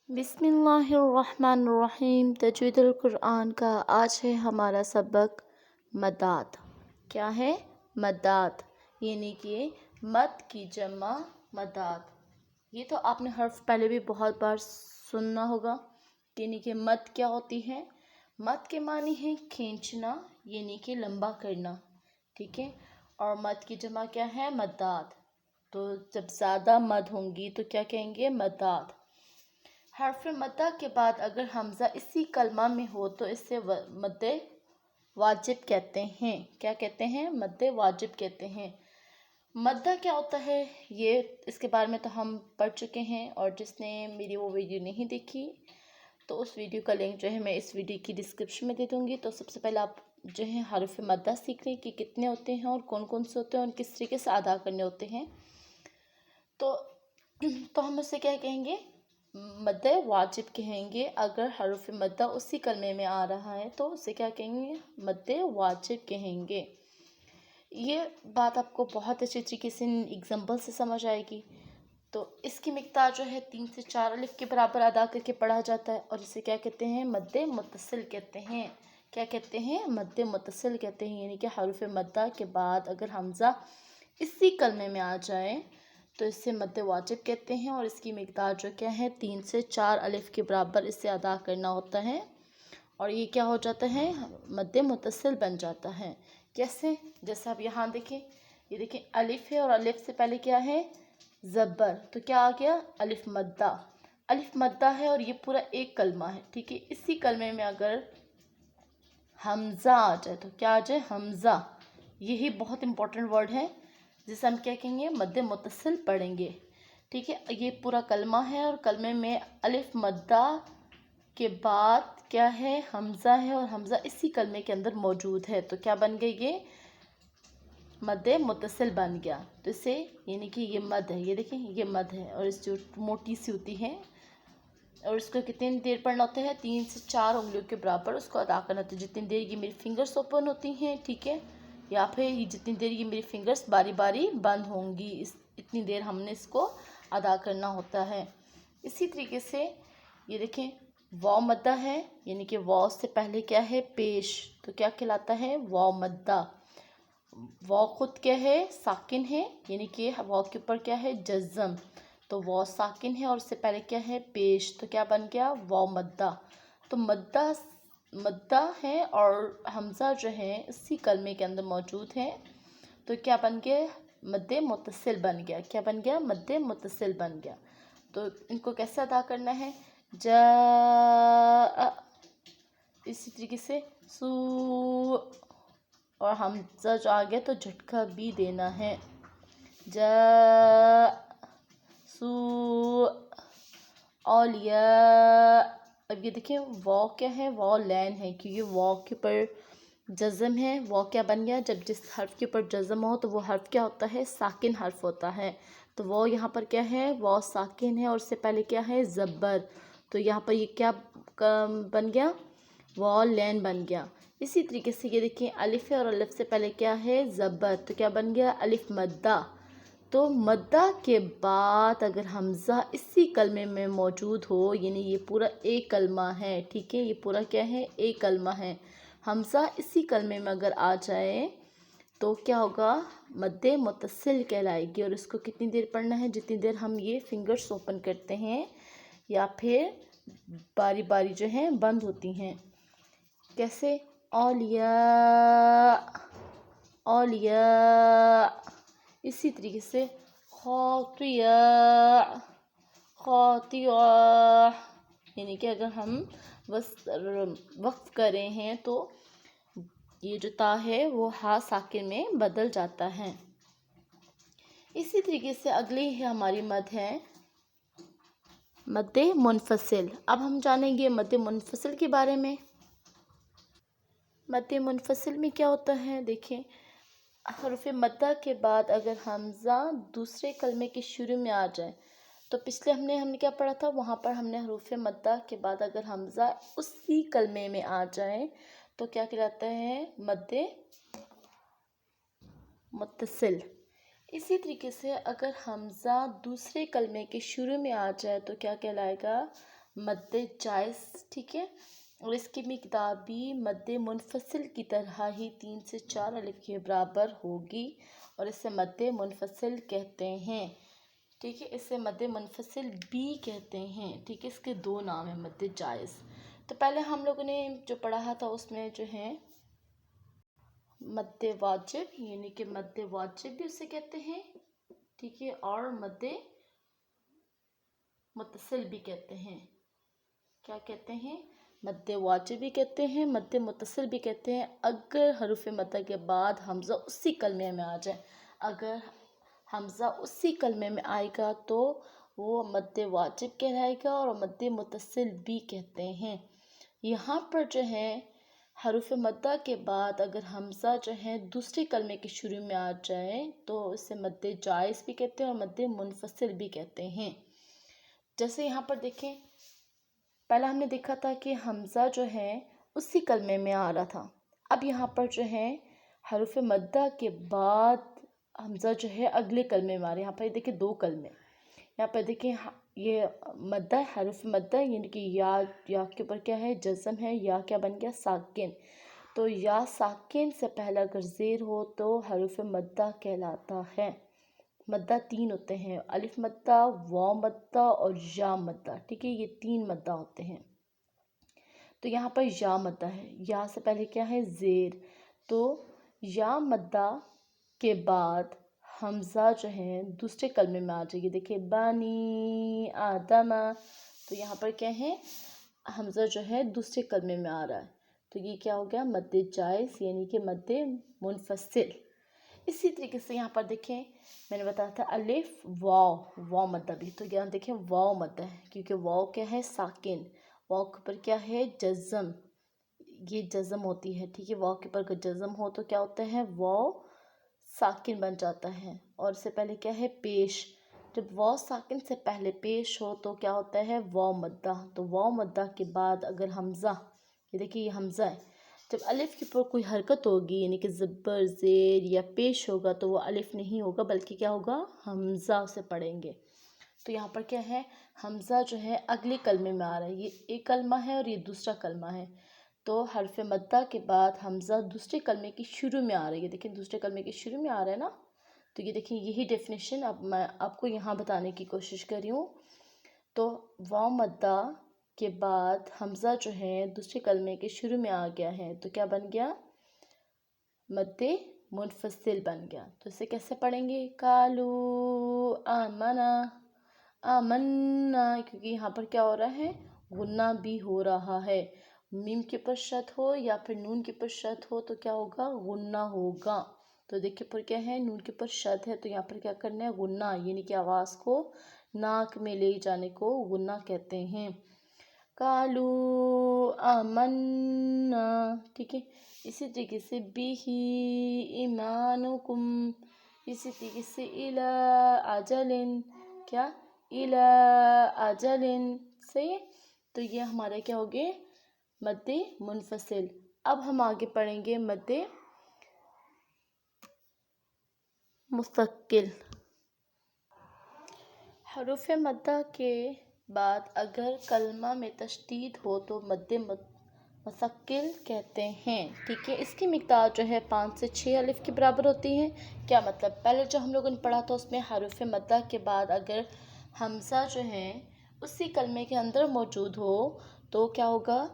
بسم اللہ الرحمن الرحیم۔ تجوید القرآن کا آج ہے ہمارا سبق مدات۔ کیا ہے؟ مدات، یعنی کہ مد کی جمع مدات۔ یہ تو آپ نے حرف پہلے بھی بہت بار سننا ہوگا، یعنی کہ مد کیا ہوتی ہے؟ مد کے معنی ہے کھینچنا، یعنی کہ لمبا کرنا، ٹھیک ہے؟ اور مد کی جمع کیا ہے؟ مدات۔ تو جب زیادہ مد ہوں گی تو کیا کہیں گے؟ مدات۔ حرف مدہ کے بعد اگر حمزہ اسی کلمہ میں ہو تو اسے مد واجب کہتے ہیں۔ کیا کہتے ہیں؟ مد واجب کہتے ہیں۔ مدہ کیا ہوتا ہے یہ اس کے بارے میں تو ہم پڑھ چکے ہیں، اور جس نے میری وہ ویڈیو نہیں دیکھی تو اس ویڈیو کا لنک جو ہے میں اس ویڈیو کی ڈسکرپشن میں دے دوں گی۔ تو سب سے پہلے آپ جو ہے حرف مدہ سیکھ لیں کہ کتنے ہوتے ہیں اور کون کون سے ہوتے ہیں اور کس طریقے سے ادا کرنے ہوتے ہیں۔ تو ہم اسے کیا کہیں گے؟ مد واجب کہیں گے۔ اگر حرف مدہ اسی کلمے میں آ رہا ہے تو اسے کیا کہیں گے؟ مد واجب کہیں گے۔ یہ بات آپ کو بہت اچھی طریقے سے اگزامپل سے سمجھ آئے گی۔ تو اس کی مقدار جو ہے 3 سے 4 الف کے برابر ادا کر کے پڑھا جاتا ہے، اور اسے کیا کہتے ہیں؟ مد متصل کہتے ہیں۔ کیا کہتے ہیں؟ مد متصل کہتے ہیں، یعنی کہ حرف مدہ کے بعد اگر حمزہ اسی کلمے میں آ جائے تو اسے مد واجب کہتے ہیں، اور اس کی مقدار جو کیا ہے 3 سے 4 الف کے برابر اسے ادا کرنا ہوتا ہے، اور یہ کیا ہو جاتا ہے؟ مد متصل بن جاتا ہے۔ کیسے؟ جیسے آپ یہاں دیکھیں، یہ دیکھیں الف ہے اور الف سے پہلے کیا ہے؟ زبر، تو کیا آ گیا؟ الف مدہ۔ الف مدہ ہے اور یہ پورا ایک کلمہ ہے، ٹھیک ہے؟ اسی کلمے میں اگر حمزہ آ جائے تو کیا آ جائے؟ حمزہ۔ یہی بہت امپورٹنٹ ورڈ ہے جسے ہم کیا کہیں گے؟ مد متصل پڑھیں گے، ٹھیک ہے؟ یہ پورا کلمہ ہے اور کلمے میں الف مدہ کے بعد کیا ہے؟ حمزہ ہے، اور حمزہ اسی کلمے کے اندر موجود ہے، تو کیا بن گئی؟ یہ مد متصل بن گیا۔ تو اسے یعنی کہ یہ مد ہے، یہ دیکھیں یہ مد ہے، اور اس جو موٹی سی ہوتی ہے، اور اس کو کتنی دیر پڑھنا ہوتا ہے؟ 3 سے 4 انگلیوں کے برابر اس کو ادا کرنا ہوتا ہے۔ جتنی دیر یہ میری فنگرز اوپن ہوتی ہیں، ٹھیک ہے، یا پھر یہ جتنی دیر یہ میری فنگرز باری باری بند ہوں گی، اتنی دیر ہم نے اس کو ادا کرنا ہوتا ہے۔ اسی طریقے سے یہ دیکھیں واو مدہ ہے، یعنی کہ واو سے پہلے کیا ہے؟ پیش، تو کیا کہلاتا ہے؟ واو مدہ۔ واو خود کیا ہے؟ ساکن ہے، یعنی کہ واو کے اوپر کیا ہے؟ جزم، تو واو ساکن ہے اور اس سے پہلے کیا ہے؟ پیش، تو کیا بن گیا؟ واو مدہ۔ تو مدہ ہے اور حمزہ جو ہے اسی کلمے کے اندر موجود ہے، تو کیا بن گیا؟ مد متصل بن گیا۔ کیا بن گیا؟ مد متصل بن گیا۔ تو ان کو کیسے ادا کرنا ہے؟ جاء، اسی طریقے سے سو، اور حمزہ جو آ گیا تو جھٹکا بھی دینا ہے۔ جاء سو اولیاء۔ اب یہ دیکھیں واو کیا ہے؟ واو لین ہے، کیونکہ واو کے اوپر جزم ہے۔ واو کیا بن گیا؟ جب جس حرف کے اوپر جزم ہو تو وہ حرف کیا ہوتا ہے؟ ساکن حرف ہوتا ہے۔ تو واو یہاں پر کیا ہے؟ واو ساکن ہے اور اس سے پہلے کیا ہے؟ زبر، تو یہاں پر یہ کیا بن گیا؟ واو لین بن گیا۔ اسی طریقے سے یہ دیکھیں الف ہے اور الف سے پہلے کیا ہے؟ زبر، تو کیا بن گیا؟ الف مدہ۔ تو مدہ کے بعد اگر حمزہ اسی کلمے میں موجود ہو، یعنی یہ پورا ایک کلمہ ہے، ٹھیک ہے؟ یہ پورا کیا ہے؟ ایک کلمہ ہے۔ حمزہ اسی کلمے میں اگر آ جائے تو کیا ہوگا؟ مد متصل کہلائے گی، اور اس کو کتنی دیر پڑھنا ہے؟ جتنی دیر ہم یہ فنگرز اوپن کرتے ہیں یا پھر باری باری جو ہیں بند ہوتی ہیں۔ کیسے؟ اولیاء اولیاء۔ اسی طریقے سے خاطیاء خاطیاء، یعنی کہ اگر ہم وقف کر رہے ہیں تو یہ جو تا ہے وہ ہا ساکن میں بدل جاتا ہے۔ اسی طریقے سے اگلی ہماری مد ہے مد منفصل۔ اب ہم جانیں گے مد منفصل کے بارے میں۔ مد منفصل میں کیا ہوتا ہے؟ دیکھیں حرف مدہ کے بعد اگر حمزہ دوسرے کلمے کے شروع میں آ جائے تو پچھلے ہم نے کیا پڑھا تھا؟ وہاں پر ہم نے حروف مدہ کے بعد اگر حمزہ اسی کلمے میں آ جائے تو کیا کہلاتا ہے؟ مد متصل۔ اسی طریقے سے اگر حمزہ دوسرے کلمے کے شروع میں آ جائے تو کیا کہلائے گا؟ मद्द जायज़, ठीक है। और इसकी मिक़दार भी मद्द मुनफ़सिल की तरह ही 3 से 4 अलिफ के बराबर होगी और इसे मद्द मुनफ़सिल कहते हैं, ठीक है। इसे मद्द मुनफ़सिल भी कहते हैं, ठीक है। इसके 2 नाम हैं, मद्द जायज़। तो पहले हम लोगों ने जो पढ़ा था उसमें जो है मद्द वाजिब, यानी कि मद्द वाजिब भी उसे कहते हैं, ठीक है, और मद्द मुत्तसिल भी कहते हैं। क्या कहते हैं? मद्द वाजिब भी कहते हैं, मद्द मुत्तसिल भी कहते हैं अगर हरूफ मद्दा के बाद हमज़ा उसी कलमे में आ जाए। अगर हमज़ा उसी कलमे में आएगा तो वो मद्द वाजिब कहलाएगा और मद्द मुत्तसिल भी कहते हैं। यहाँ पर जो है हरूफ मद्दा के बाद अगर हमज़ा जो है दूसरे कलमे के शुरू में आ जाए तो इसे मद्द जायज़ भी कहते हैं और मद्द मुनफ़सिल भी कहते हैं। जैसे यहाँ पर देखें, पहला हमने देखा था कि हमज़ा जो है उसी कलमे में आ रहा था। अब यहाँ पर जो है हरूफ मद्दा के बाद हमज़ा जो है अगले कलमे में आ रहा है। यहाँ पर देखिए 2 कलमे, यहाँ पर देखिए ये मद्दा, हरूफ मद्दा, यानी कि या के ऊपर क्या है? जज़म है। या क्या बन गया? साकिन। तो या साकिन से पहला अगर ज़ेर हो तो हरूफ मद्दा कहलाता है। मद्दा 3 होते हैं, अलिफ मद्दा, वाव मद्दा और या मद्दा, ठीक है। ये 3 मद्दा होते हैं। तो यहाँ पर या मद्दा है, या से पहले क्या है? ज़ेर। तो या मद्दा के बाद हमज़ा जो है दूसरे कलमे में आ जाएगी। देखिए बनी आदमा, तो यहाँ पर क्या है? हमज़ा जो है दूसरे कलमे में आ रहा है, तो ये क्या हो गया? मद्द जायज़, यानी कि मद्द मुनफ़सिल। इसी तरीके से यहाँ पर देखें, मैंने बताया था अलिफ वाव मद्दा भी, तो यहाँ देखें वाव मद्दा है क्योंकि वाव क्या है? साकिन। वाव के ऊपर क्या है? जज़म। ये जज़म होती है, ठीक है। वाव के ऊपर अगर जज़म हो तो क्या होता है? वाव साकिन बन जाता है। और इससे पहले क्या है? पेश। जब वाव साकिन से पहले पेश हो तो क्या होता है? वाव मद्दा। तो वाव मद्दा के बाद अगर हमज़ा, ये देखिए ये हमज़ा है, जब अलिफ के ऊपर कोई हरकत होगी यानी कि ज़बर ज़ेर या पेश होगा तो वो अलिफ नहीं होगा बल्कि क्या होगा? हमज़ा से पढ़ेंगे। तो यहाँ पर क्या है? हमज़ा जो है अगले कलमे में आ रहा है। ये एक कलमा है और ये दूसरा कलमा है, तो हर्फ मद्दा के बाद हमज़ा दूसरे कलमे की शुरू में आ रही है। देखिए दूसरे कलमे के शुरू में आ रहा है ना, तो ये देखिए यही डेफिनेशन अब मैं आपको यहाँ बताने की कोशिश कर रही हूँ। तो वाव मद्दा के बाद हमज़ा जो है दूसरे कलमे के शुरू में आ गया है, तो क्या बन गया? मद्द मुनफ़सिल बन गया। तो इसे कैसे पढ़ेंगे? कालू आमना, आमन्ना, क्योंकि यहाँ पर क्या हो रहा है? गुन्ना भी हो रहा है। मीम के ऊपर शद हो या फिर नून के ऊपर शद हो तो क्या होगा? गुन्ना होगा। तो देखिए पर क्या है? नून के ऊपर शद है तो यहाँ पर क्या करना है? गुन्ना, यानी कि आवाज़ को नाक में ले जाने को गुन्ना कहते हैं। कालू आमन्ना, ठीक है। इसी तरीके से बिही ईमानुकुम, इसी तरीके से इला अजलिन, क्या? इला अजलिन, सही है। तो ये हमारा क्या हो गए? मद्द मुनफ़सिल। अब हम आगे पढ़ेंगे मद्द मुस्तक़िल। हरूफ मद्दा के बाद अगर कलमा में तशदीद हो तो मद्द मुस्तक़िल कहते हैं, ठीक है। इसकी मिक़दार जो है 5 से 6 अलिफ के बराबर होती है। क्या मतलब? पहले जो हम लोगों ने पढ़ा था उसमें हरूफ मद्दा के बाद अगर हमज़ा जो है उसी कलमे के अंदर मौजूद हो तो क्या होगा?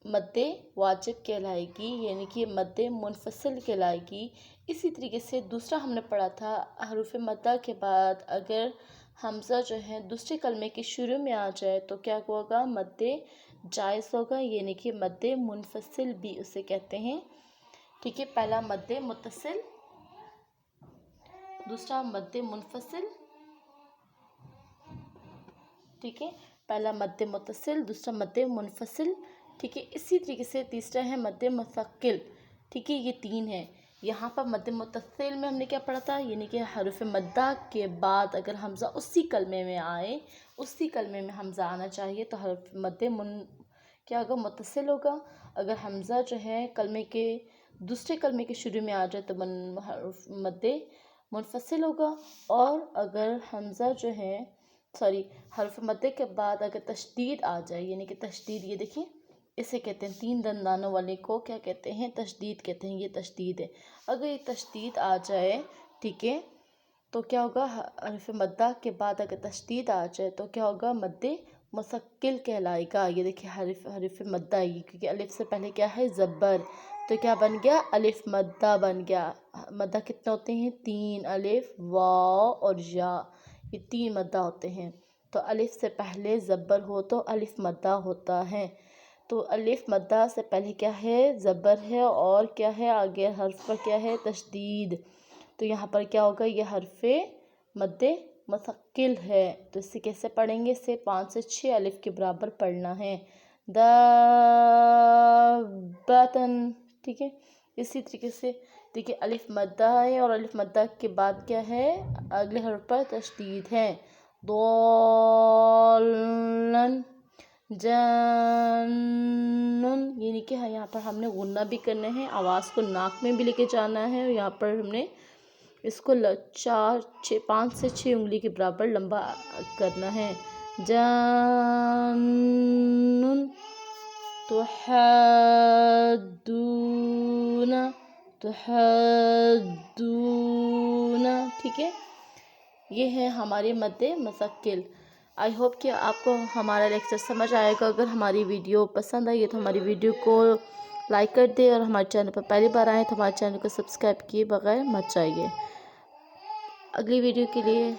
मद्द वाजिब कहलाएगी, यानी कि मद्द मुनफ़सिल कहलाएगी। इसी तरीके से दूसरा हमने पढ़ा था हरूफ मद्दा के बाद अगर हमज़ा जो है दूसरे कलमे के शुरू में आ जाए तो क्या होगा? मद्द जायज़ होगा, यानी कि मद्द मुनफ़सिल भी उसे कहते हैं, ठीक है। पहला मद्द मुत्तसिल, दूसरा मद्द मुनफ़सिल, ठीक है। पहला मद्द मुत्तसिल, दूसरा मद्द मुनफ़सिल, ठीक है। इसी तरीके से तीसरा है मद्द मुस्तक़िल, ठीक है। ये 3 है। यहाँ पर मद्द मुत्तसिल में हमने क्या पढ़ा था? यानी कि हरूफ मद्दा के बाद अगर हमज़ा उसी कलमे में आए, उसी कलमे में हमज़ा आना चाहिए तो हर्फ मद्द क्या होगा? मुत्तसिल होगा। अगर हमज़ा जो है कलमे के दूसरे कलमे के शुरू में आ जाए तो मद्द मुनफ़सिल होगा। और अगर हमज़ा जो है सॉरी हर्फ मद्दे के बाद अगर तशदीद आ जाए, यानी कि तशदीद, ये देखिए इसे कहते हैं 3 दंदानों वाले को क्या कहते हैं, तशदीद कहते हैं। ये तशदीद है। अगर ये तशदीद आ जाए, ठीक है, तो क्या होगा, हर्फ मद्दा के बाद अगर तशदीद आ जाए तो क्या होगा, मद्दे मुसक्किल कहलाएगा। ये देखिए हर्फ मद्दा, ये क्योंकि अलिफ से पहले क्या है, ज़ब्बर, तो क्या बन गया, अलिफ मद्दा बन गया। मद्दा कितने होते हैं, 3, अलिफ, वाव और या, ये 3 मद्दा होते हैं। तो अलिफ से पहले ज़ब्बर हो तो अलिफ मद्दा होता है। तो अलिफ मद्दा से पहले क्या है, ज़ब्बर है, और क्या है आगे हर्फ पर क्या है, तशदीद। तो यहाँ पर क्या होगा, ये हर्फ़े मद्दे मुसक्किल है। तो इसे कैसे पढ़ेंगे, इसे 5 से 6 अलिफ के बराबर पढ़ना है, दाबतन, ठीक है। इसी तरीके से देखिए अलिफ मद्दा है और अलिफ मद्दा के बाद क्या है, अगले हर्फ पर तशदीद है, दौलन जन्नुन, यानी कि यहाँ पर हमने गुन्ना भी करना है, आवाज़ को नाक में भी लेके जाना है, और यहाँ पर हमने इसको 5 से 6 उंगली के बराबर लंबा करना है। जन्नुन तुहद्दूना, तुहद्दूना, ठीक है। ये है हमारे मद्दे मुसक्किल। आई होप कि आपको हमारा लेक्चर समझ आएगा। अगर हमारी वीडियो पसंद आई है तो हमारी वीडियो को लाइक कर दे, और हमारे चैनल पर पहली बार आए तो हमारे चैनल को सब्सक्राइब किए बगैर मत जाइए। अगली वीडियो के लिए